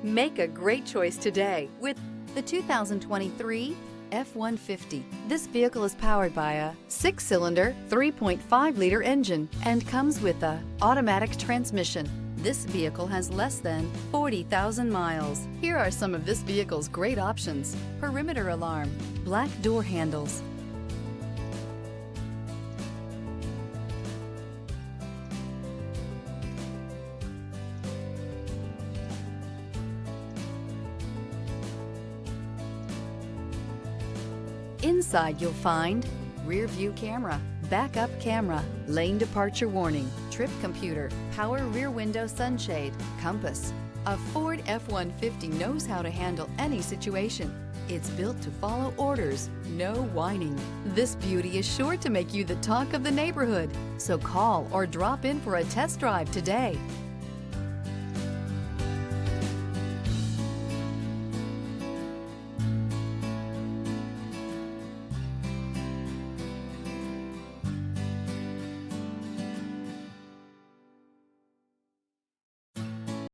Make a great choice today with the 2023 F-150. This vehicle is powered by a 6-cylinder, 3.5-liter engine and comes with a automatic transmission. This vehicle has less than 40,000 miles. Here are some of this vehicle's great options: perimeter alarm, black door handles, inside you'll find rear view camera, backup camera, lane departure warning, trip computer, power rear window sunshade, compass. A Ford F-150 knows how to handle any situation. It's built to follow orders, no whining. This beauty is sure to make you the talk of the neighborhood. So call or drop in for a test drive today.